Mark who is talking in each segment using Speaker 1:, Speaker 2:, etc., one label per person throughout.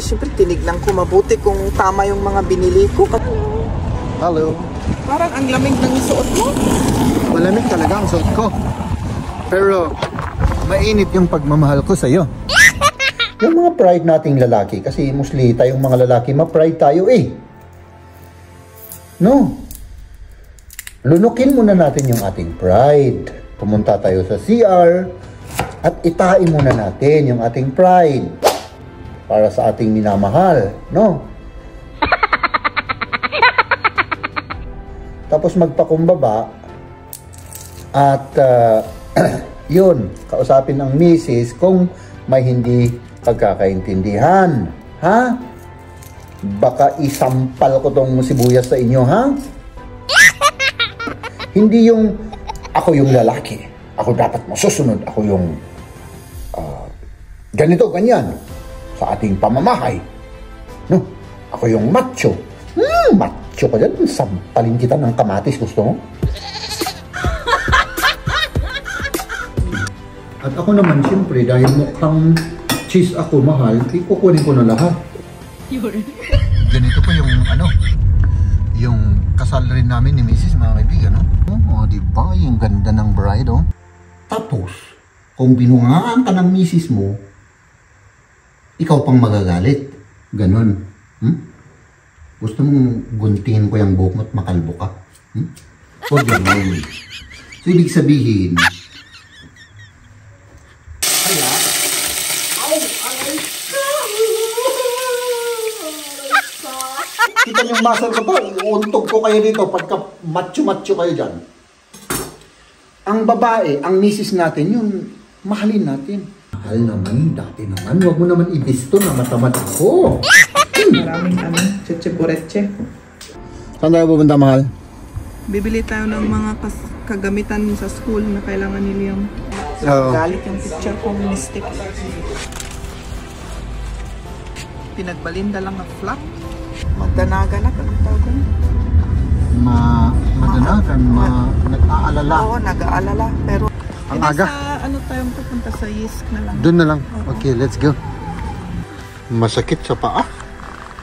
Speaker 1: Eh, syempre, tinignan ko mabuti kung tama yung mga binili ko.
Speaker 2: Hello.
Speaker 1: Parang ang lamig ng suot mo.
Speaker 2: Malamig talaga ang suot ko. Pero, mainit yung pagmamahal ko sa'yo. Yung mga pride nating lalaki, kasi mostly tayong mga lalaki, ma-pride tayo eh. No. Lunukin muna natin yung ating pride. Pumunta tayo sa CR at itain muna natin yung ating pride para sa ating minamahal, no? Tapos magpakumbaba at yun, kausapin ng misis kung may hindi pagkakaintindihan, ha? Baka isampal ko tong sibuyas sa inyo, ha? Hindi yung ako yung lalaki, ako dapat masusunod, ako yung ganito, ganyan sa ating pamamahay, no? Ako yung macho. Macho ka dyan, sampalin kita ng kamatis, gusto mo? At ako naman, siyempre, dahil mukhang cheese ako mahal, ikukunin ko na lahat. Ganito po yung yung kasal rin namin ni Mrs. mga kaibigan, no? Oh, diba? Yung ganda ng bride, oh. Tapos, kung binungaan ka ng Mrs. mo, ikaw pang magagalit. Ganon. Gusto mong guntingin ko yung buhok mo at makalbo ka? Huwag ganon. So, ibig sabihin, kaya, kita yung muscle ko to, iuuntog ko kayo dito pagka macho-macho kayo dyan. Ang babae, ang misis natin, yun, mahalin natin. Mahal naman, dati naman, huwag mo naman ibisto na matamad ako.
Speaker 1: Maraming cheche-poreche.
Speaker 2: Saan tayo pupunta, mahal?
Speaker 1: Bibili tayo ng mga kagamitan sa school na kailangan ni Liam. Galit yung picture kong mistake. Pinagbalinda lang na flap. Magdanagan, anong tawag doon?
Speaker 2: Madanagan, nag-aalala.
Speaker 1: Oo, nag-aalala. Pero,
Speaker 2: ang aga.
Speaker 1: Ano tayong pupunta sa Yisk na lang?
Speaker 2: Doon na lang. Okay, let's go. Masakit sa paa.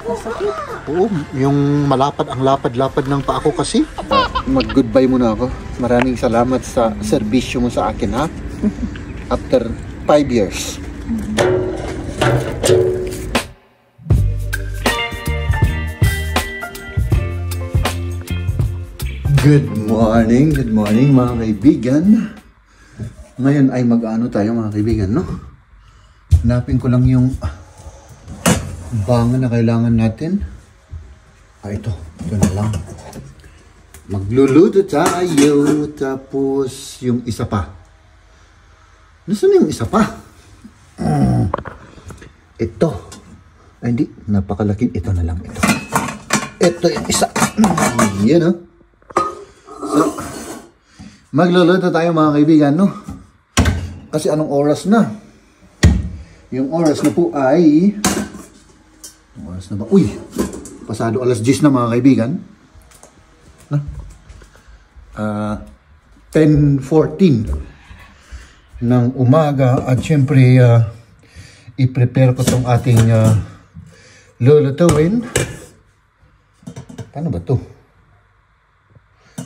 Speaker 1: Masakit?
Speaker 2: Oo, yung malapad, ang lapad-lapad ng paa ko kasi. Mag-goodbye muna ako. Maraming salamat sa serbisyo mo sa akin, ha? After 5 years. Good morning mga kaibigan. Ngayon ay mag-ano tayo mga kaibigan, no? Hanapin ko lang yung bangan na kailangan natin. Ito na lang. Magluluto tayo, tapos yung isa pa. Nasaan yung isa pa? Ito. Ay, hindi, napakalaking. Ito na lang, ito. Ito yung isa. Yan, no? So, magluluto tayo mga kaibigan, no? Kasi anong oras na? Yung oras na po ay... Anong oras na ba? Uy! Pasado alas 10 na mga kaibigan. 10:14 ng umaga. At syempre, i-prepare ko itong ating lulutuin. Paano ba to?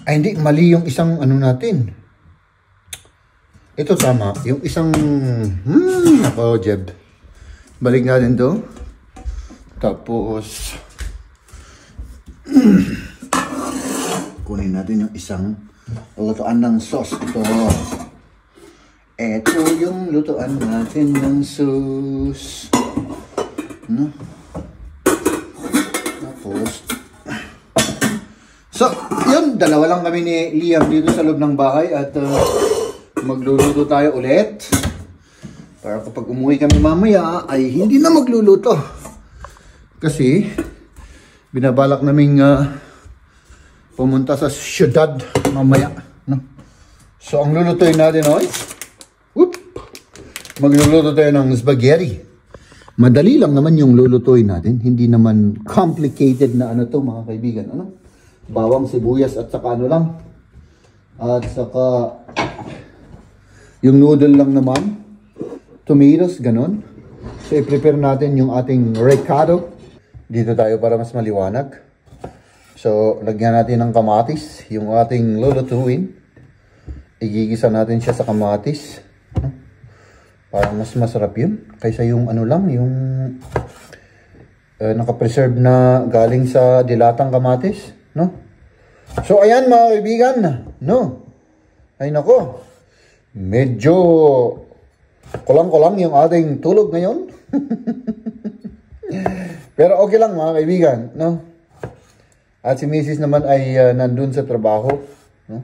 Speaker 2: Ay, hindi. Mali yung isang ano natin. Ito tama. Yung isang... ako, Jeb. Balik natin to. Tapos... kunin natin yung isang lutuan ng sauce. Ito yung lutuan natin ng sauce. No? Tapos... So, yun. Dalawa lang kami ni Liam dito sa loob ng bahay at... magluluto tayo ulit para kapag umuwi kami mamaya ay hindi na magluluto kasi binabalak naming pumunta sa syudad mamaya, no? So ang lulutuin natin ay magluluto tayo ng spaghetti. Madali lang naman yung lulutuin natin, hindi naman complicated na ano to mga kaibigan, ano? Bawang, sibuyas at saka ano lang at saka yung noodle lang naman, tomatoes, ganon. So, i-prepare natin yung ating recado. Dito tayo para mas maliwanag. So, lagyan natin ng kamatis, yung ating lulutuin. Igigisa natin siya sa kamatis. No? Parang mas masarap yun. Kaysa yung ano lang, yung nakapreserve na galing sa dilatang kamatis. No? So, ayan mga kaibigan. No? Ay nako. Medyo kulang-kulang yung ating tulog ngayon. Pero okay lang mga kaibigan, no? At si Mrs. naman ay nandun sa trabaho, no?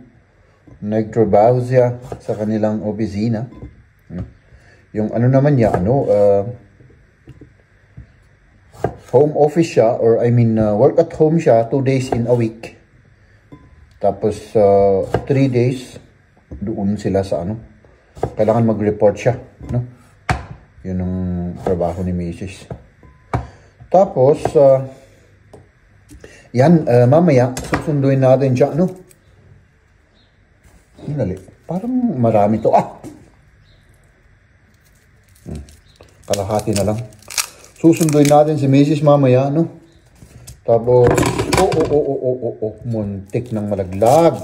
Speaker 2: Nagtrabaho siya sa kanilang opisina. Yung ano naman niya, home office siya, or I mean, work at home siya 2 days in a week. Tapos 3 days doon sila sa kailangan mag-report siya, no? Yun ang trabaho ni Mrs. Tapos, yan, mamaya, susunduin natin siya, Hinali, parang marami to, kalahati na lang. Susunduin natin si Mrs. mamaya, Tapos, muntik ng malaglag.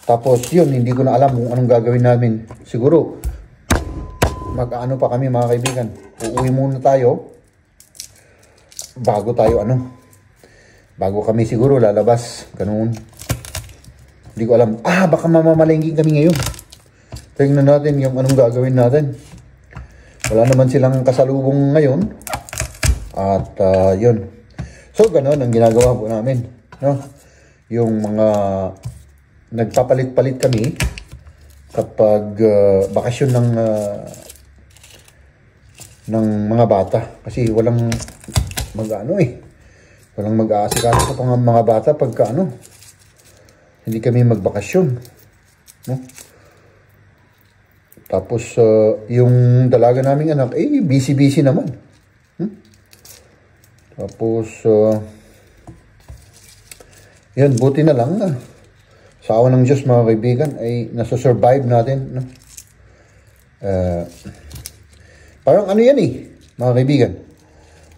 Speaker 2: Tapos, yun, hindi ko na alam kung anong gagawin namin. Siguro, mag-ano pa kami mga kaibigan. Uuwi muna tayo. Bago tayo bago kami siguro lalabas, ganun. Hindi ko alam. Baka mamamalengke kami ngayon. Tingnan natin yung anong gagawin natin. Wala naman silang kasalubong ngayon. At yun. So ganun ang ginagawa po namin, no? Yung mga nagpapalit-palit kami kapag bakasyon ng mga bata, kasi walang walang mag-aasikaso sa mga bata pagka hindi kami magbakasyon, no? Tapos yung dalaga naming anak busy naman. Tapos yun, buti na lang sa awa ng Diyos mga kaibigan ay nasa-survive natin, no? Parang yan mga kaibigan,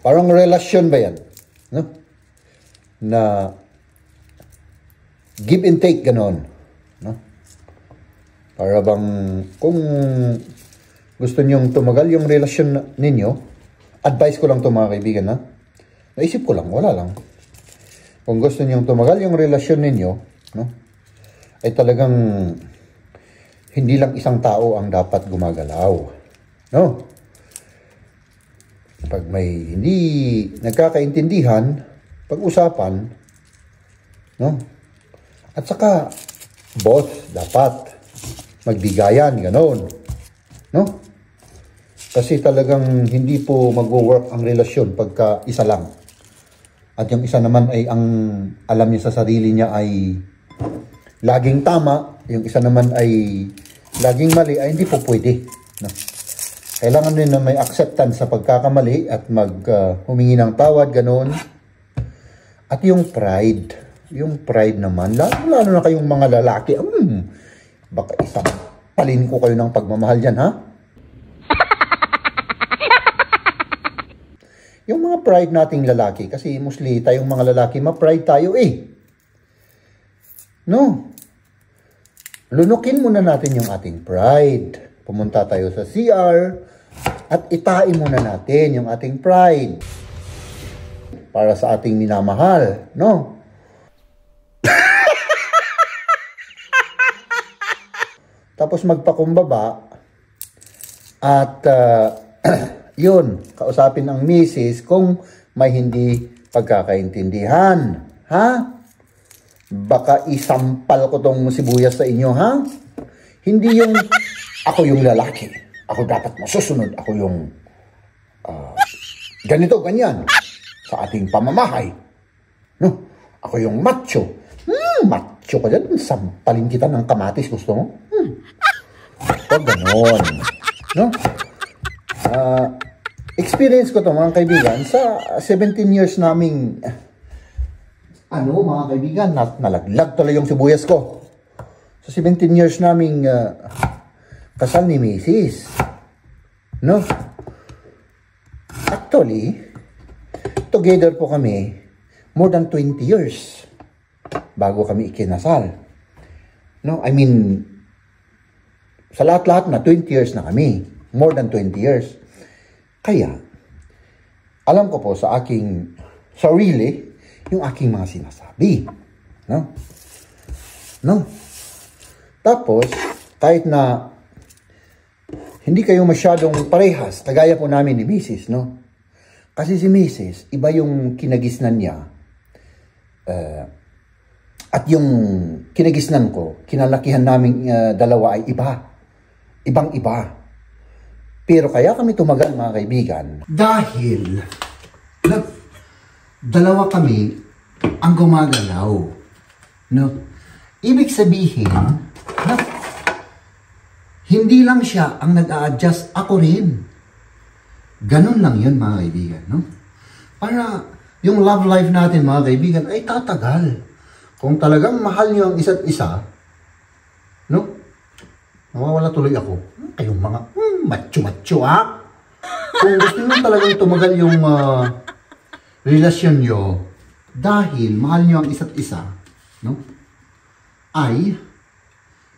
Speaker 2: parang relasyon ba yan, no? Na give and take, ganon, no? Para bang kung gusto nyong tumagal yung relasyon ninyo, advice ko lang to mga kaibigan, naisip ko lang, wala lang. Kung gusto nyong tumagal yung relasyon ninyo, no, ay talagang hindi lang isang tao ang dapat gumagalaw, no? Pag may hindi nagkakaintindihan, pag-usapan, no? At saka, both dapat magbigayan, ganon, no? Kasi talagang hindi po mag-work ang relasyon pagka isa lang. At yung isa naman ay ang alam niya sa sarili niya ay laging tama, yung isa naman ay laging mali, ay hindi po pwede, no? Kailangan din na may acceptance sa pagkakamali at humingi ng tawad, ganon. At yung pride naman, lalo na kayong mga lalaki, baka isang palin ko kayo ng pagmamahal dyan, ha? Yung mga pride nating lalaki, kasi mostly tayong mga lalaki, ma-pride tayo no? Lunukin muna natin yung ating pride. Pumunta tayo sa CR at itain muna natin yung ating pride para sa ating minamahal, no? Tapos magpakumbaba at yun, kausapin ang misis kung may hindi pagkakaintindihan, ha? Baka isampal ko tong sibuyas sa inyo, ha? Hindi yung ako yung lalaki, ako dapat masusunod, ako yung ganito, ganyan sa ating pamamahay, no? Ako yung macho. Macho ka dyan, sampalin kita ng kamatis, gusto mo? O ganon, no? Experience ko to mga kaibigan sa 17 years naming mga kaibigan, nalaglag tuloy yung sibuyas ko sa 17 years naming kasal ni Mrs. No? Actually, together po kami more than 20 years bago kami ikinasal. No, I mean, sa lahat-lahat na 20 years na kami. More than 20 years. Kaya, alam ko po sa aking sarili yung aking mga sinasabi. No? No? Tapos, kahit na hindi kayo masyadong parehas, kagaya po namin ni Mrs., no? Kasi si Mrs., iba yung kinagisnan niya. At yung kinagisnan ko, kinalakihan namin dalawa ay iba. Ibang-iba. Pero kaya kami tumagal, mga kaibigan, dahil dalawa kami ang gumagalaw. No? Ibig sabihin, na hindi lang siya ang nag-a-adjust, ako rin. Ganun lang yun, mga kaibigan. No? Para yung love life natin, mga kaibigan, ay tatagal. Kung talagang mahal niyo ang isa't isa, no? Nawawala tuloy ako. Kayong mga macho-macho, ha? Kung gusto nyo talagang tumagal yung relasyon nyo dahil mahal nyo ang isa't isa, no? Ay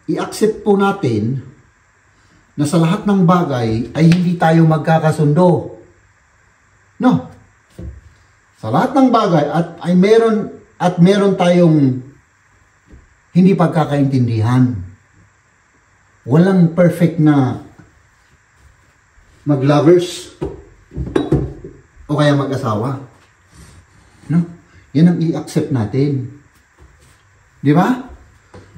Speaker 2: i-accept po natin na sa lahat ng bagay ay hindi tayo magkakasundo. No? Sa lahat ng bagay ay meron tayong hindi pagkakaintindihan. Walang perfect na mag-lovers o kaya mag-asawa. No? Yan ang i-accept natin. Di ba?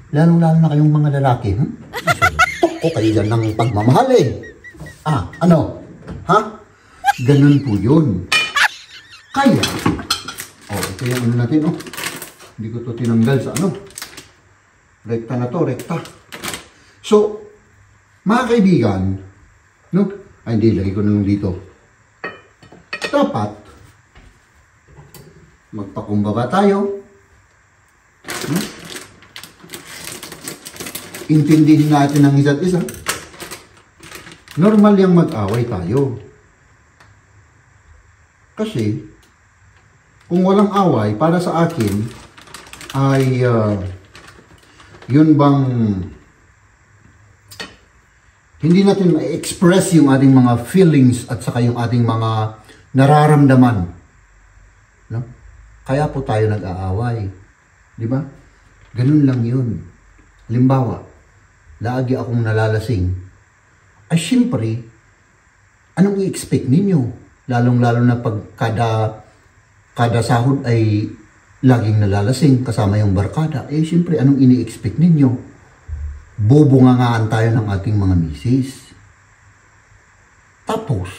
Speaker 2: Lalo-lalo na kayong mga lalaki. Tok ko kayo dyan ng pagmamahal eh. Ano? Ha? Ganun po yun. Kaya, ito yung ano natin, Hindi ko to tinanggal sa ano. Rekta na to, rekta. So, mga kaibigan, no? Ay, hindi, lagi ko na lang dito. Dapat, magpakumbaba tayo. No? Intindihin natin ang isa't isa. Normal yung mag-away tayo. Kasi, kung walang away, para sa akin, ay, yun bang hindi natin ma-express yung ating mga feelings at saka yung ating mga nararamdaman. No? Kaya po tayo nag-aaway. Di ba? Ganun lang yun. Halimbawa, lagi akong nalalasing. Ay, syempre, anong i-expect ninyo? Lalong-lalo na pag kada sahod ay laging nalalasing kasama yung barkada. Eh, syempre, anong ini-expect ninyo? Bubungangaan tayo ng ating mga misis. Tapos,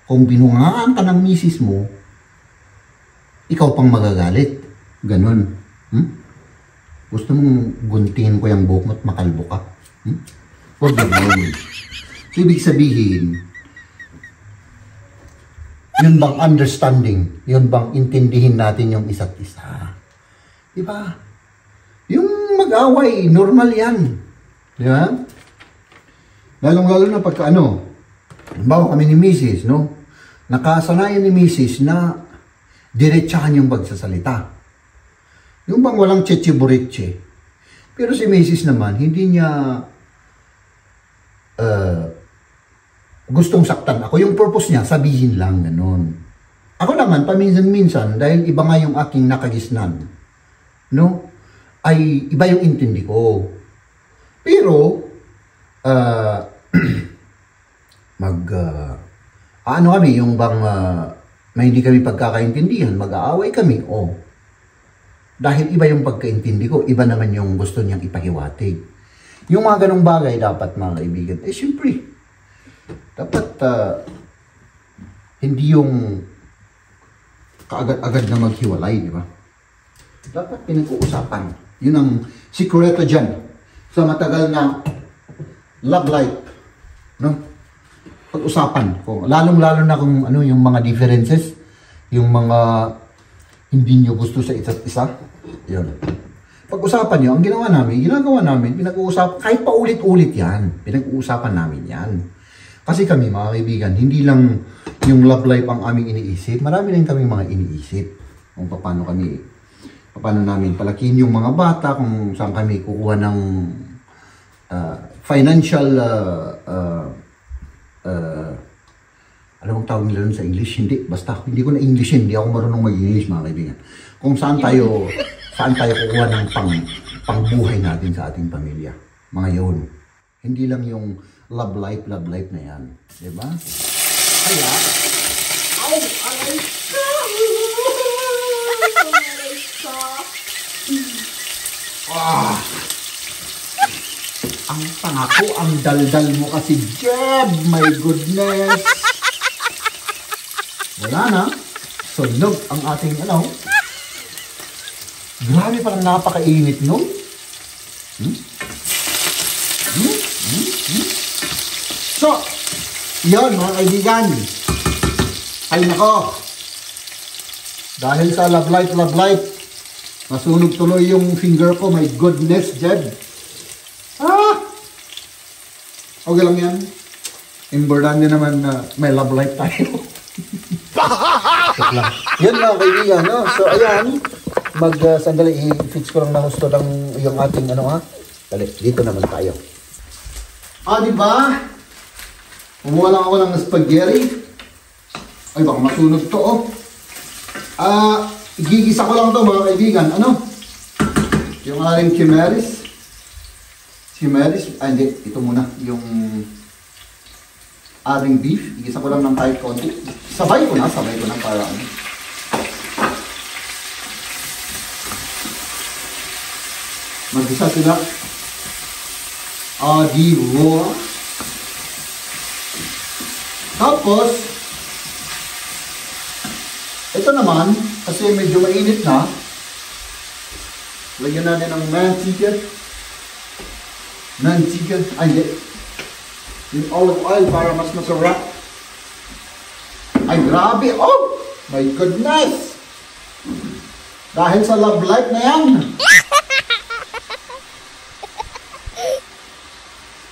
Speaker 2: kung binungangaan ka ng misis mo, ikaw pang magagalit. Ganon. Gusto mong guntingin ko yung buhok mo at makalbo ka? Huwag ganon. So, ibig sabihin, yun bang understanding? Yun bang intindihin natin yung isa't isa? Diba? Yung mag-away, normal yan. Diba? Lalong-lalo na pagka bawa kami ni Mrs., no? Nakasanayan ni Mrs. na diretsahan yung pagsasalita. Yung bang walang cheche-buritche. Pero si Mrs. naman, hindi niya gustong saktan ako. Yung purpose niya, sabihin lang, ganun. Ako naman, paminsan-minsan, dahil iba nga yung aking nakagisnan, no? Ay, iba yung intindi ko. Pero, kami, yung bang may hindi kami pagkakaintindihan, mag-aaway kami, Dahil iba yung pagkaintindi ko, iba naman yung gusto niyang ipahiwatig. Yung mga ganong bagay dapat, mga kaibigan, siyempre, dapat hindi yung kaagad-agad na maghiwalay, di ba? Dapat pinag-uusapan. Yun ang sikreto dyan. Sa matagal na love life, no? Pag-usapan ko, lalong-lalo na kung yung mga differences, yung mga hindi nyo gusto sa isa't isa, yun. Pag-usapan nyo, ang ginagawa namin, pinag-uusapan, kahit pa ulit-ulit yan, pinag-uusapan namin yan. Kasi kami mga kaibigan, hindi lang yung love life ang aming iniisip. Marami rin kaming mga iniisip kung paano namin palakihin yung mga bata, kung saan kami kukuha ng financial, ano bang tawag nila nun sa English? Hindi, basta hindi ko na English, hindi ako marunong mag-English mga kaibigan. Kung saan tayo kukuha ng pangbuhay natin sa ating pamilya. Mga yun. Hindi lang yung love life na yan. Diba? Kaya, aray ka! Ang tanga ko, ang daldal mo kasi, Jeb! My goodness! Wala na. Sunog ang ating, grabe parang napakainit, no? So, yun mga kaibigan. Ay nako. Dahil sa love life, nasunog tuloy yung finger ko. My goodness, Jed. Okay lang yan. Importante naman na may love life tayo. Yan mga kaibigan, no? So, ayan. Sandali, i-fix ko lang na gusto lang yung ating Dali, dito naman tayo. Diba? Kumuha lang ako ng spaghetti. Ay, baka masunog to, igigisa ko lang to mga kaibigan. Yung ating chimeris. Hindi, ito muna. Yung ating beef. Igisa ko lang ng kahit konti. Sabay ko na para mag-isa sila. Diba? Tapos, ito naman, kasi medyo mainit na, lagyan natin ng mantika. Hindi. Yung olive oil para mas masarap. Ay, grabe! Oh! My goodness! Dahil sa love life na yan.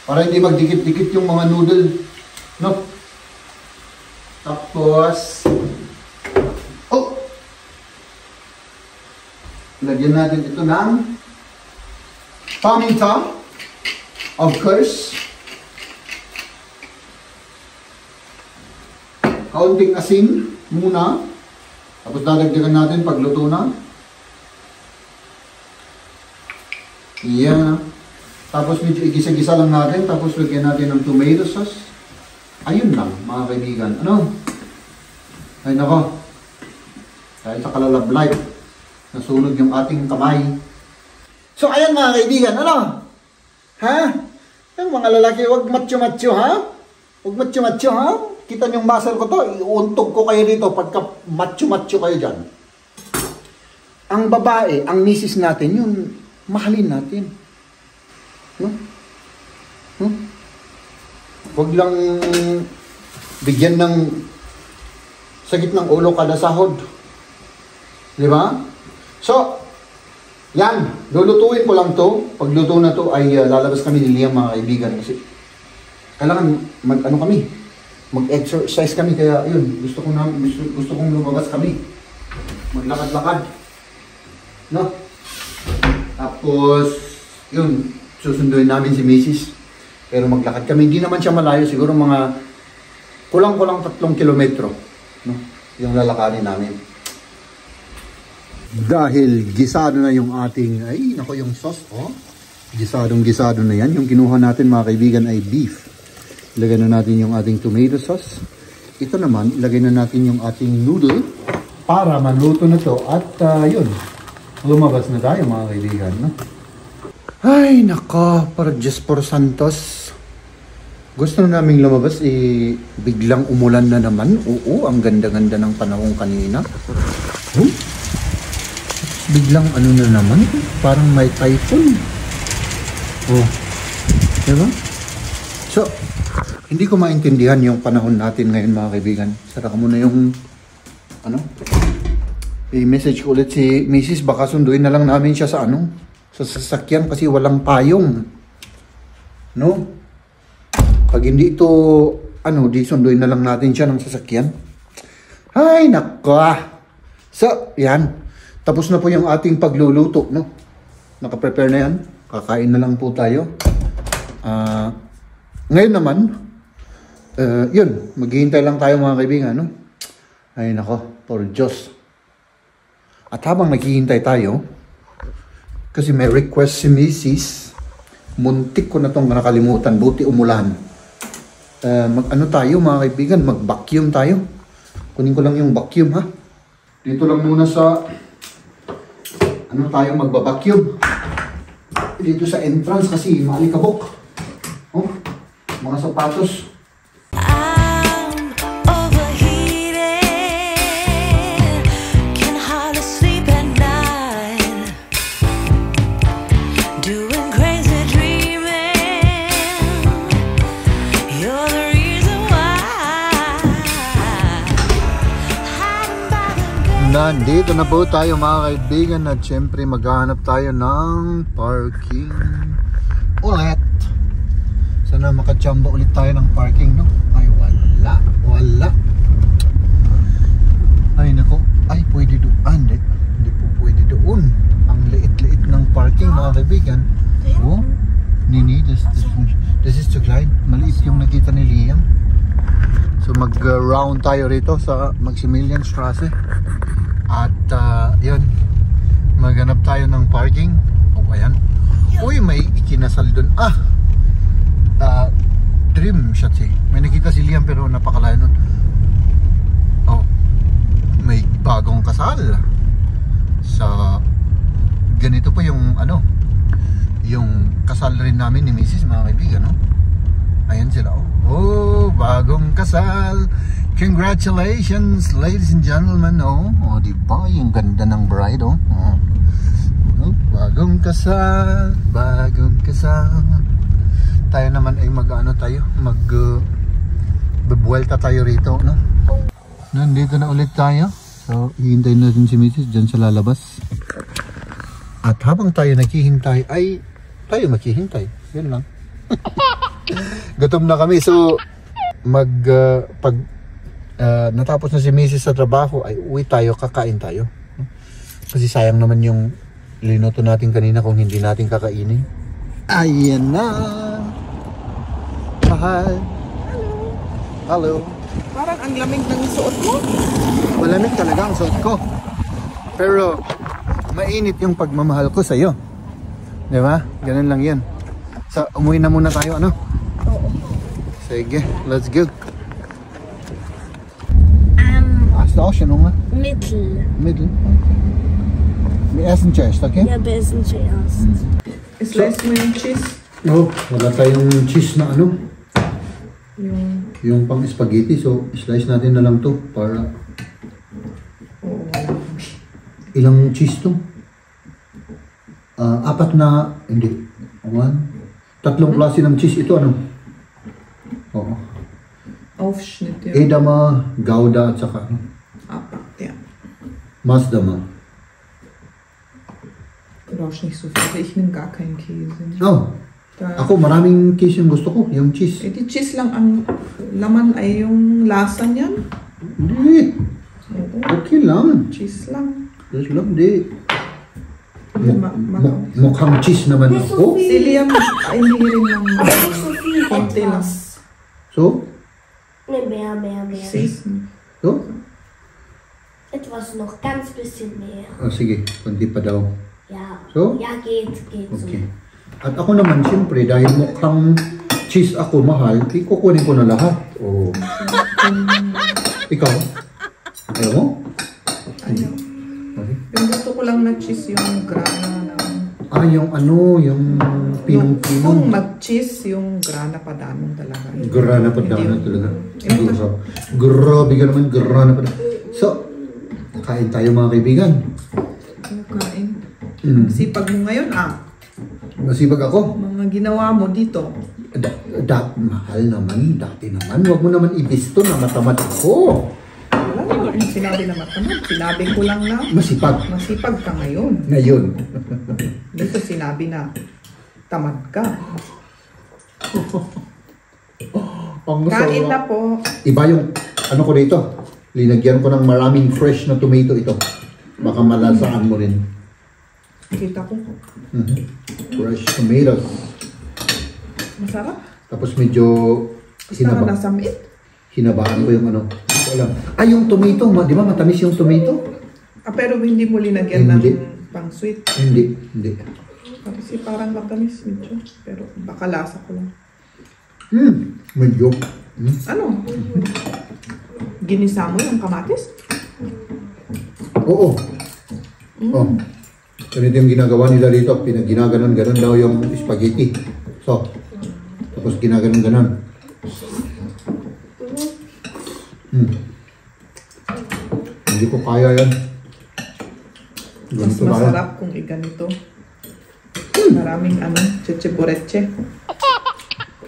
Speaker 2: Para hindi magdikit-dikit yung mga noodle. No? Tapos, lagyan natin ito ng paminta. Of course. Kaunting asin muna. Tapos dadagdagan natin pagluto na. Yan. Tapos medyo igisa-gisa lang natin. Tapos lagyan natin ng tomato sauce. Ayun lang mga kaibigan. Ay nako. Dahil sa kalalab life, nasunog yung ating kamay. So ayan mga kaibigan. Yung mga lalaki, wag macho-macho Wag macho-macho Kita nyo yung muscle ko to. Iuuntog ko kayo dito pagka macho-macho kayo dyan. Ang babae, ang misis natin, yun, mahalin natin. Wag lang bigyan ng sakit ng ulo kada sahod. Di ba? So, yan. Lulutuin ko lang to. Pagluto na to ay lalabas kami ni Liam mga kaibigan. Kasi kailangan mag-exercise kami. Kaya yun, gusto kong lumabas kami. Maglakad-lakad. No? Tapos, yun, susunduin namin si Mrs. Pero maglakad kami. Hindi naman siya malayo. Siguro mga kulang-kulang 3 kilometro. No? Yung lalakarin namin. Dahil gisado na yung ating, yung sauce, Gisadong-gisado na yan. Yung kinuha natin mga kaibigan ay beef. Ilagay na natin yung ating tomato sauce. Ito naman, ilagay na natin yung ating noodle para maluto na to. At yun, lumabas na tayo mga kaibigan. No? Ay, nako, para Diyos por Santos. Gusto na naming lumabas, biglang umulan na naman. Oo, ang ganda-ganda ng panahon kanina. Biglang na naman, parang may typhoon. Diba? So, hindi ko maintindihan yung panahon natin ngayon mga kaibigan. Sara ka muna yung, i-message ko ulit si Mrs. Baka sunduin na lang namin siya sa sa sasakyan kasi walang payong. No? Pag hindi ito ano, di sunduin na lang natin siya ng sasakyan. Ay, nako. So, yan. Tapos na po yung ating pagluluto, no? Naka-prepare na yan. Kakain na lang po tayo. Ngayon naman, yun, maghihintay lang tayo mga kaibigan, no? Ay, nako, por Diyos. At habang naghihintay tayo, kasi may request si Mrs. Muntik ko na itong nakalimutan, buti umulan. Mag-ano tayo mga kaibigan, mag-vacuum tayo. Kunin ko lang yung vacuum, ha? Dito lang muna sa, ano tayo, magba-vacuum. Dito sa entrance kasi maalikabok. Oh, mga sapatos. Nandito na po tayo mga kaibigan at syempre maghahanap tayo ng parking ulit. Sana makachamba ulit tayo ng parking, no? Ay wala, wala. Ay nako, ay pwede doon. Hindi po pwede doon. Ang liit-liit ng parking mga kaibigan. Oh, Nini, this is to glide. Maliit yung nakita ni Liam. So mag-round tayo rito sa Maximilian Strasse. At yun, maghanap tayo ng parking. Oh, ayan. Uy, may ikinasal dun. Dream shot eh. May nakita si Liam pero napakalayo nun. Oh, may bagong kasal. Sa ganito po yung ano, yung kasal rin namin ni Mrs. mga kaibigan, no? Ayan sila, oh. Oh, bagong kasal. Congratulations, ladies and gentlemen, oh. Oh, diba? Yung ganda ng bride, oh. Oh, bagong kasal, bagong kasal. Tayo naman ay mag-ano tayo, bubuelta tayo rito, no? Nandito na ulit tayo. So, hihintayin natin si Mrs. dyan sa lalabas. At habang tayo naghihintay, ay tayo maghihintay. Yun lang. Gutom na kami, so pag natapos na si Mrs. sa trabaho ay uwi tayo, kakain tayo. Kasi sayang naman yung linuto natin kanina kung hindi natin kakainin. Ayan na. Mahal. Hello.
Speaker 1: Parang ang lamig ng suot mo.
Speaker 2: Malamig talaga ang suot ko. Pero mainit yung pagmamahal ko sa'yo. Di ba? Ganun lang yan. So umuwi na muna tayo, ano?
Speaker 1: Oo.
Speaker 2: Sige, let's go. Station, Junge? Mittel. Okay. May essen zuerst, okay?
Speaker 3: Ja, wir essen zuerst.
Speaker 1: Slice mo yung cheese.
Speaker 2: Oh, wala tayong cheese na ano?
Speaker 1: Yung
Speaker 2: pang spaghetti. So, slice natin na lang to para... Ilang cheese to? 4 na... Hindi. 1. 3 klase ng cheese ito, ano? Oo.
Speaker 1: Aufschnitt, ja.
Speaker 2: Edama, Gouda at saka ano?
Speaker 1: Apat, ja.
Speaker 2: Masdama.
Speaker 1: Du brauchst nicht so viel. Ich nehme gar keinen Käse.
Speaker 2: Oh. Ako maraming cheese yung gusto ko, yung cheese.
Speaker 1: Die cheese lang ang laman ay yung lasa niyan.
Speaker 2: Hindi. Okay lang.
Speaker 1: Cheese lang.
Speaker 2: Cheese lang, di. Mukhang cheese naman ako.
Speaker 1: Si Liam ay hindi rin lang konti lang.
Speaker 2: So?
Speaker 3: Nee, mehr.
Speaker 2: So?
Speaker 3: Etwas noch, ganz bisschen mehr.
Speaker 2: Oh, sige, konti pa daw.
Speaker 3: Ja.
Speaker 2: So?
Speaker 3: Ja, geht
Speaker 2: Okay.
Speaker 3: so.
Speaker 2: At ako naman, siyempre, dahil mukhang cheese ako mahal, kukunin ko na lahat. Oh. Ikaw? Ayaw mo?
Speaker 1: Ayaw.
Speaker 2: Okay.
Speaker 1: Yung gusto ko lang na cheese yung grana na.
Speaker 2: Yung ano, yung pinong-pinong.
Speaker 1: Kung mag-cheese, yung grana padano talaga.
Speaker 2: Grana padano talaga. Grabe ka naman, grana padano. So, kain tayo mga kaibigan.
Speaker 1: Kain. Sipag mo ngayon,
Speaker 2: Masipag ako.
Speaker 1: mga ginawa mo dito.
Speaker 2: Mahal naman, dati naman. Huwag mo naman ibisto na matamad ako.
Speaker 1: Wala naman sinabi na matamad. Sinabi ko lang na
Speaker 2: Masipag.
Speaker 1: masipag ka ngayon.
Speaker 2: Ngayon.
Speaker 1: Dito sinabi na tamad ka.
Speaker 2: Ang
Speaker 1: Kain
Speaker 2: sarap.
Speaker 1: na po.
Speaker 2: Iba yung ano ko dito. Linagyan ko ng maraming fresh na tomato ito. Baka malasaan mo rin.
Speaker 1: Kita ko.
Speaker 2: Fresh tomatoes.
Speaker 1: Masarap.
Speaker 2: Tapos medyo
Speaker 1: Basta nasa meat.
Speaker 2: hinabaan ko yung ano. Wala. Yung tomato. Di ba matamis yung tomato?
Speaker 1: Pero hindi mo linagyan
Speaker 2: Hindi.
Speaker 1: ng pang sweet.
Speaker 2: Hindi.
Speaker 1: Kasi parang matamis medyo. Pero baka lasa ko lang.
Speaker 2: Medyo.
Speaker 1: Ano? Ginisa mo yung kamatis?
Speaker 2: Oo. Oh. Ganito yung ginagawa nila dito. Ginaganon-ganon daw yung spaghetti. So, tapos ginaganon-ganon. Hindi ko kaya yan.
Speaker 1: Mas
Speaker 2: Ganito lang.
Speaker 1: masarap kung iganito. Maraming cheche-boreche.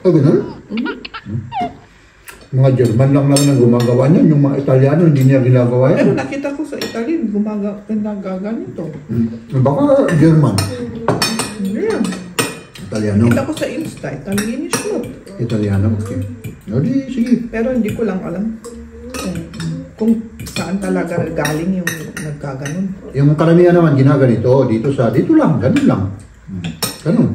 Speaker 2: Ganun? Mga German lang nang gumagawa niyan. Yung mga Italiano hindi niya ginagawa
Speaker 1: Pero
Speaker 2: yan.
Speaker 1: nakita ko sa Italy, nagaganito.
Speaker 2: Baka German.
Speaker 1: Hindi yan.
Speaker 2: Italiano.
Speaker 1: Nakita ko sa Insta, Italianish food.
Speaker 2: Italiano, okay. O di, sige.
Speaker 1: Pero hindi ko lang alam kung saan talaga galing yung nagkaganon.
Speaker 2: Yung karamihan naman ginaganito, dito lang, ganun lang. Ganun.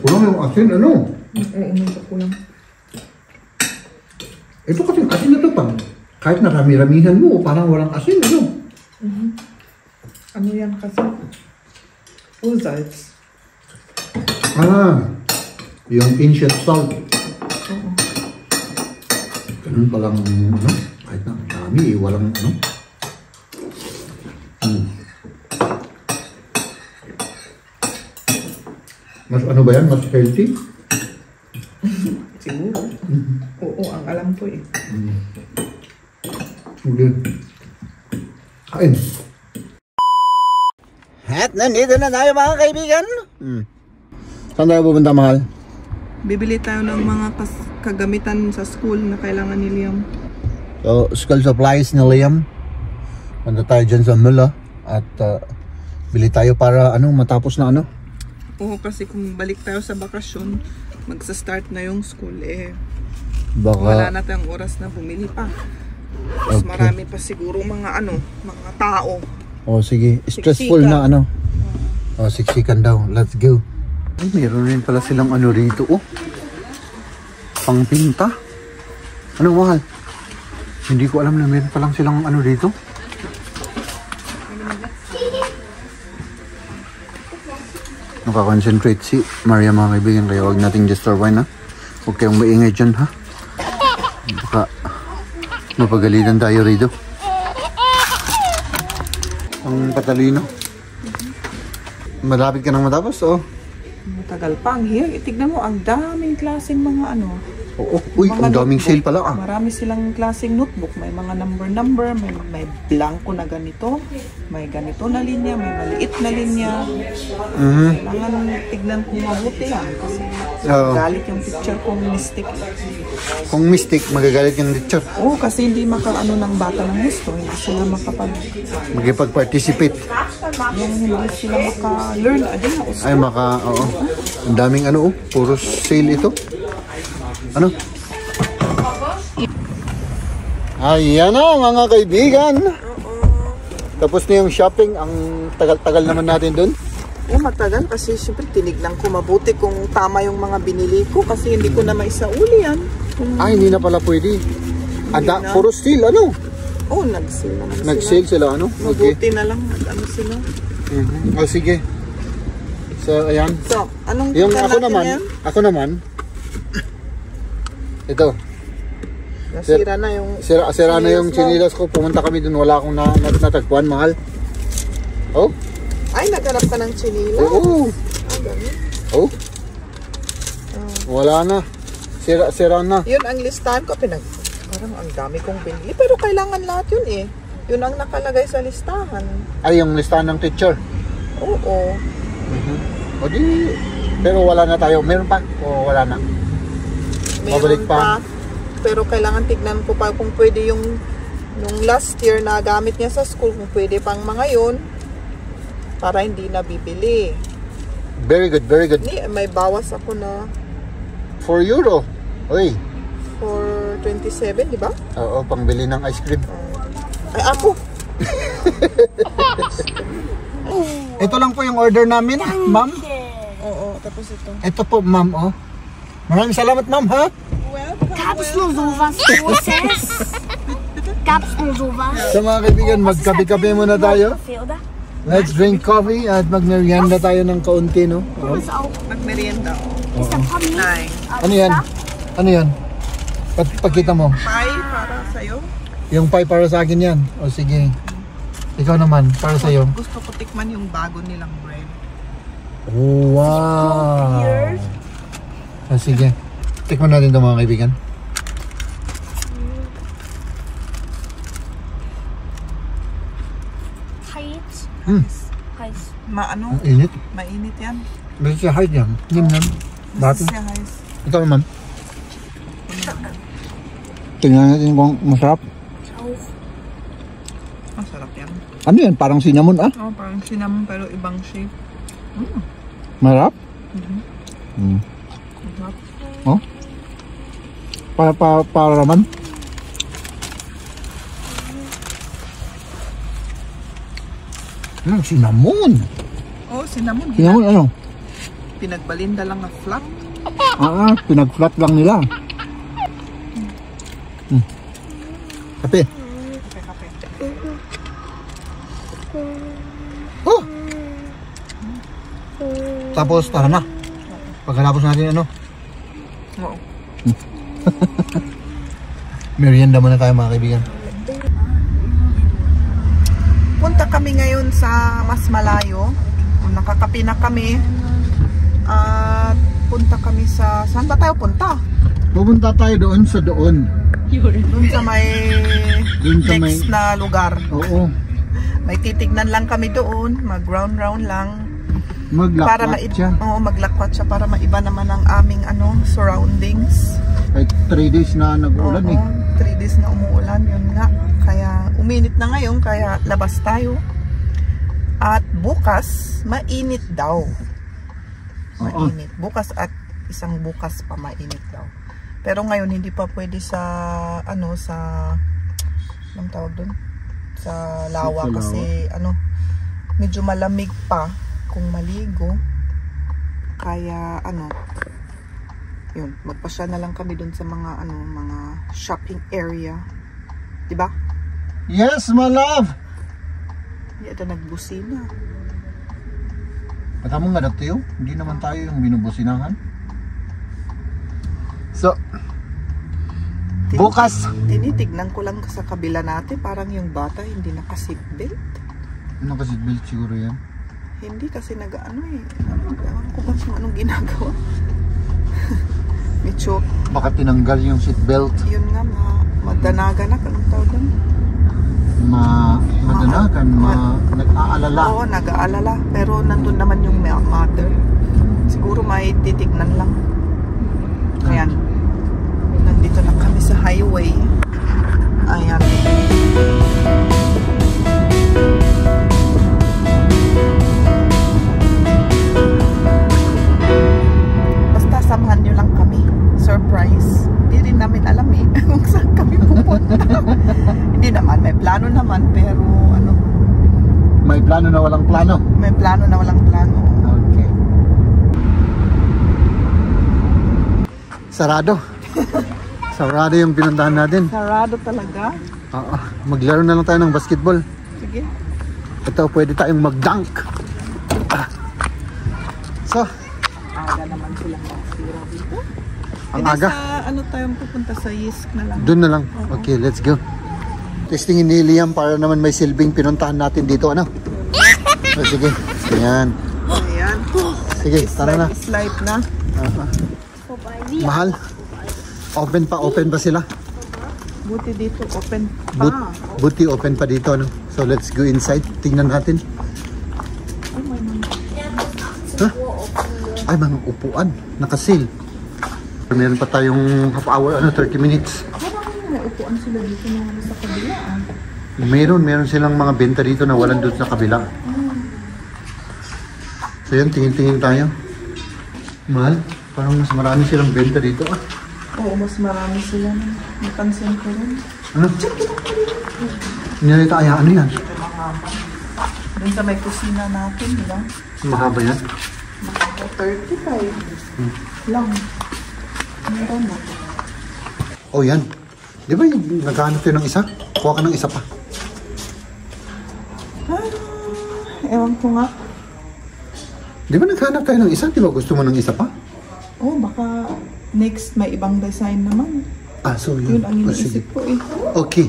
Speaker 2: Kulang yung asin, ano?
Speaker 1: Oo, medyo kulang.
Speaker 2: Ito kasing asin na to pang kahit narami-ramihan mo, parang walang asin, ano?
Speaker 1: Ano yan kasi? Salz.
Speaker 2: Yung ancient salt.
Speaker 1: Oo.
Speaker 2: Ganun palang, ano? Kahit na marami, walang, ano? Mas ano ba yan? Mas healthy?
Speaker 1: Siguro. Oo, ang alam ko eh.
Speaker 2: Okay. Kain. At nandito na tayo mga kaibigan. Saan tayo pupunta, mahal?
Speaker 1: Bibili tayo ng mga kagamitan sa school na kailangan ni Liam.
Speaker 2: So, school supplies ni Liam. Punta tayo dyan sa mall, at bili tayo para matapos na ano.
Speaker 1: Oo, kasi kung balik tayo sa bakasyon, magsa-start na yung school
Speaker 2: Baka
Speaker 1: wala na tayong oras na bumili pa. Tapos
Speaker 2: Okay.
Speaker 1: marami pa siguro mga mga tao.
Speaker 2: sige, stressful
Speaker 1: Siksikan.
Speaker 2: na siksikan daw. Let's go. Ay, meron rin pala silang rito, pangpinta. Ano, mahal? Hindi ko alam na meron palang silang dito. Nakakonsentrate si Maria, mga kaibigan, kaya huwag nating disturban, ha? Huwag kayong maingay dyan, ha? Baka mapagalitan tayo rito. Ang patalino. Malapit ka nang matapos,
Speaker 1: Matagal pa ang here. Tignan mo, ang daming klaseng mga
Speaker 2: Oo. Uy, ang daming sale pala,
Speaker 1: Marami silang klaseng notebook. May mga number, may blanco na ganito, may ganito na linya, may maliit na linya. Kailangan tignan kung mabuti yan. Kasi galit yung picture kung mistake.
Speaker 2: Kung mistake, magagalit yung teacher.
Speaker 1: Oo, kasi hindi makaano ng bata ng gusto. Hindi sila
Speaker 2: Magipag-participate.
Speaker 1: yung hindi sila maka-learn.
Speaker 2: Ay, oo. Ang daming puro sale ito. Ayan na, mga kaibigan. Tapos na yung shopping. Ang tagal-tagal naman natin dun.
Speaker 1: Oo, matagal kasi siyempre tinignan ko mabuti kung tama yung mga binili ko kasi hindi ko na maisauli yan.
Speaker 2: Ay, hindi na pala pwede. Puro sale,
Speaker 1: Oo, nag-sale naman sila.
Speaker 2: Nag-sale sila, Okay.
Speaker 1: Mabuti na lang, sila.
Speaker 2: Sige. So, ayan.
Speaker 1: So, anong
Speaker 2: Yung
Speaker 1: tingnan natin ngayon?
Speaker 2: ako naman, ito.
Speaker 1: Nasira na yung...
Speaker 2: Sira na yung
Speaker 1: chinilas
Speaker 2: chinilas ko. Pumunta kami dun, wala akong natagpuan, mahal. Oh?
Speaker 1: Ay, naghanap ka ng chinilas.
Speaker 2: Oo.
Speaker 1: Ganun.
Speaker 2: Oh? Wala na. Sira na.
Speaker 1: Yun ang listahan ko. Parang ang dami kong binili. Pero kailangan lahat yun Yun ang nakalagay sa listahan.
Speaker 2: Ay, yung listahan ng teacher.
Speaker 1: Oo.
Speaker 2: O di, pero wala na tayo. Meron pa? O wala na? Mabalik
Speaker 1: Meron
Speaker 2: pa.
Speaker 1: Pero kailangan tignan ko pa kung pwede yung last year na gamit niya sa school. Kung pwede pang mga yun. Para hindi na bibili.
Speaker 2: Very good, very good.
Speaker 1: May bawas ako na
Speaker 2: 4 euro. Uy.
Speaker 1: for 27, di ba?
Speaker 2: Oo, pangbili ng ice cream.
Speaker 1: Ay, ako!
Speaker 2: Ito lang po yung order namin, ma'am.
Speaker 1: Oo, tapos ito.
Speaker 2: Ito po, ma'am, oh. Maraming salamat, ma'am, ha?
Speaker 3: Gab's nur sowas Großes? Gab's nur sowas?
Speaker 2: Sa mga kaibigan, magkape-kape muna tayo.
Speaker 3: Kaffee, oder?
Speaker 2: Let's drink coffee at magmerienda tayo ng kaunti, no? Oh.
Speaker 3: Ist auch.
Speaker 1: Magmerienda.
Speaker 3: Ist der Pommes?
Speaker 1: Nein.
Speaker 2: Ano yan? Ano yan? Pagkita mo.
Speaker 1: Pie para sa'yo.
Speaker 2: Yung pie para sa akin yan. O sige. Ikaw naman, para sa'yo.
Speaker 1: Gusto ko tikman yung bago nilang bread.
Speaker 2: Oh, wow! O sige. Tikman natin ito mga kaibigan.
Speaker 3: Heiß. Heiß.
Speaker 1: Maano?
Speaker 2: Ang init.
Speaker 1: Mainit yan.
Speaker 2: Basta siya height yan. Yan. Bakit?
Speaker 1: Siya guys.
Speaker 2: Ito naman. Tingnan natin kung masarap.
Speaker 3: Auf.
Speaker 1: Masarap yan.
Speaker 2: Ano yan? Parang cinnamon, ah?
Speaker 1: Oh, parang cinnamon pero ibang shape.
Speaker 2: Marap?
Speaker 1: Masarap.
Speaker 2: Oh? Para naman? Cinnamon!
Speaker 1: Oh, cinnamon.
Speaker 2: Cinnamon ano?
Speaker 1: Pinagbalinda lang na flat.
Speaker 2: Pinag-flat lang nila. Kape.
Speaker 1: Kape.
Speaker 2: Oh! Tapos, tara na. Pagkatapos natin ano?
Speaker 1: Oo.
Speaker 2: Merienda muna tayo mga kaibigan.
Speaker 1: Punta kami ngayon sa mas malayo. Nakakape na kami. At punta kami sa... Saan ba tayo punta?
Speaker 2: Pupunta tayo doon sa doon.
Speaker 1: Doon sa may next na lugar.
Speaker 2: Oo.
Speaker 1: May titignan lang kami doon. Mag-round-round lang.
Speaker 2: Maglakwat siya.
Speaker 1: Oo, maglakwat siya para maiba naman ang aming surroundings.
Speaker 2: Kahit 3 days na nag-uulan eh.
Speaker 1: 3 days na umuulan. Yun nga. Kaya uminit na ngayon. Kaya labas tayo. At bukas, mainit daw. Mainit. Bukas at isang bukas pa mainit daw. Pero ngayon hindi pa pwede sa sa anong tawag doon? Sa lawa kasi medyo malamig pa kung maligo. Kaya yun, magpasya na lang kami doon sa mga mga shopping area. 'Di ba?
Speaker 2: Yes, my love.
Speaker 1: Ito nagbusina.
Speaker 2: At among nga datiyo, hindi naman tayo yung binubusinahan. So, bukas.
Speaker 1: Tinitignan ko lang sa kabila natin, parang yung bata hindi naka-seatbelt.
Speaker 2: Naka-seatbelt siguro yan.
Speaker 1: Hindi kasi nag-ano eh. Ewan ko ba kung anong ginagawa. Medyo,
Speaker 2: Baka tinanggal yung seatbelt.
Speaker 1: yun nga, madanaga na. Anong tawag doon?
Speaker 2: Madanagan, nag-aalala.
Speaker 1: Oo, nag-aalala. Pero nandun naman yung mother. Siguro may titignan lang. Ayan. Nandito na kami sa highway. Ayan. Basta samahan nyo lang kami. Surprise. Hindi rin namin alam eh kung saan kami pupunta. Hindi naman. May plano naman. Pero
Speaker 2: May plano na walang plano.
Speaker 1: may plano na walang plano.
Speaker 2: Okay. Sarado. Sarado yung pinuntahan natin.
Speaker 1: Sarado talaga.
Speaker 2: Maglaro na lang tayo ng basketball.
Speaker 1: Sige.
Speaker 2: Ito, pwede tayong mag-dunk. So,
Speaker 1: Aga naman silang masira dito.
Speaker 2: ang aga.
Speaker 1: Sa tayong pupunta sa Yisk na lang.
Speaker 2: Doon na lang. Okay, let's go. Testingin ni Liam para naman may silbing pinuntahan natin dito. So, sige. Ayan.
Speaker 1: Ayan.
Speaker 2: Sige, tara na.
Speaker 1: Slide na.
Speaker 2: Mahal. Open pa sila.
Speaker 1: Buti dito, open pa.
Speaker 2: Buti open pa dito. So, let's go inside. Tingnan natin. Ay, mga upuan. Nakasil. Meron pa tayong half hour, 30 minutes.
Speaker 1: May upuan sila dito na sa kabila.
Speaker 2: Meron silang mga benta dito na walang doon sa kabila. So yan, tingin-tingin tayo. Mahal, parang mas marami silang benta dito ah.
Speaker 1: Oo, mas marami sila. Napansin ko rin.
Speaker 2: Ano? Nilita kaya, ano yan?
Speaker 1: Mahaba. Doon sa may kusina natin, di ba?
Speaker 2: Mahaba yan?
Speaker 1: Mahaba, 35 lang. Meron mo.
Speaker 2: Oh yan. Di ba yung naghahanap tayo ng isa? Kuha ka ng isa pa.
Speaker 1: Ewan ko nga.
Speaker 2: Di ba naghanap tayo ng isa? Di ba gusto mo ng isa pa?
Speaker 1: Oh, baka next may ibang design naman.
Speaker 2: Ah, so
Speaker 1: Yun ang
Speaker 2: Oh, sige.
Speaker 1: iniisip ko eh.
Speaker 2: Okay.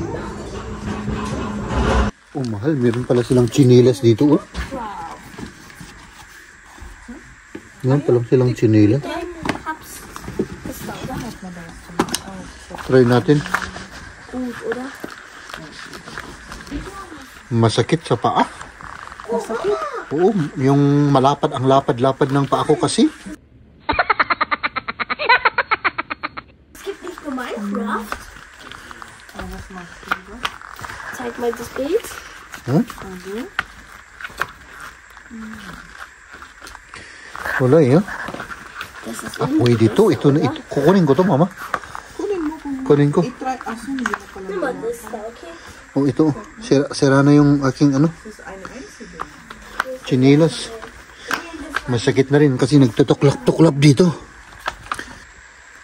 Speaker 2: Oh, mahal. Meron pala silang chinilas dito, oh. Meron pala silang chinilas. Try natin. Masakit sa paa.
Speaker 1: Masakit.
Speaker 2: Oo, yung malapad, ang lapad-lapad ng paa ko kasi.
Speaker 3: Skip dich für Minecraft. Zeig mal das Bild.
Speaker 2: Huh? Wala eh, ah.
Speaker 3: Das ist
Speaker 2: Ah, pwede ito. Ito na ito. Kukunin ko to, mama.
Speaker 1: Kunin mo kung
Speaker 2: Kunin ko.
Speaker 1: i-try. Aso, hindi mo pala.
Speaker 3: Nimm mal das da, okay?
Speaker 2: Oh, ito. Sira na yung aking ano,
Speaker 1: This is eine einzige.
Speaker 2: chinilas. Masakit na rin kasi nagtutuklap-tuklap dito.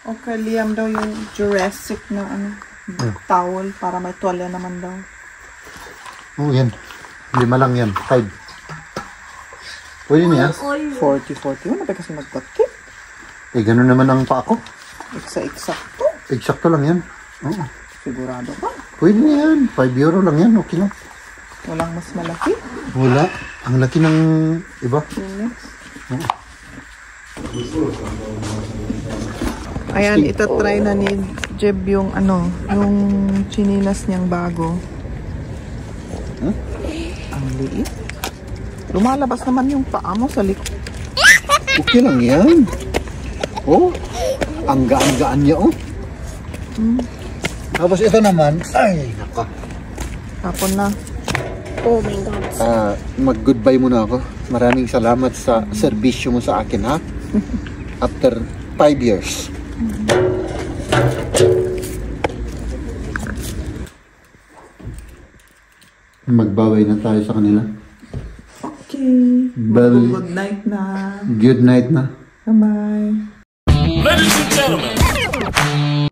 Speaker 1: Okay, Liam daw yung Jurassic na ano, towel para may tuwalya naman daw.
Speaker 2: Oh, yan. 5 lang yan. 5. Pwede na yan.
Speaker 1: 40. Ano ba kasi nagpatkip?
Speaker 2: Eh, ganun naman ang paa ko.
Speaker 1: Eksakto.
Speaker 2: Eksakto lang yan. Oo.
Speaker 1: Sigurado ba?
Speaker 2: Pwede na yan. 5 euro lang yan. Okay lang.
Speaker 1: Walang mas malaki.
Speaker 2: Wala. Ang laki ng iba.
Speaker 1: Yung next. Ayan, itatry na ni Jeb yung ano, yung chinilas niyang bago.
Speaker 2: Huh?
Speaker 1: Ang liit. Lumalabas naman yung paa mo sa likod.
Speaker 2: Okay lang yan. Oh, ang gaan-gaan niya, oh. Tapos ito naman, ay, naka.
Speaker 1: Tapon na.
Speaker 3: Oh mein Gott.
Speaker 2: Mag-goodbye muna ako. Maraming salamat sa serbisyo mo sa akin, ha? After 5 years. Magbabay na tayo sa kanila.
Speaker 1: Okay.
Speaker 2: Bye.
Speaker 1: Good night na.
Speaker 2: Good night na.
Speaker 1: Bye-bye.
Speaker 4: Ladies and gentlemen,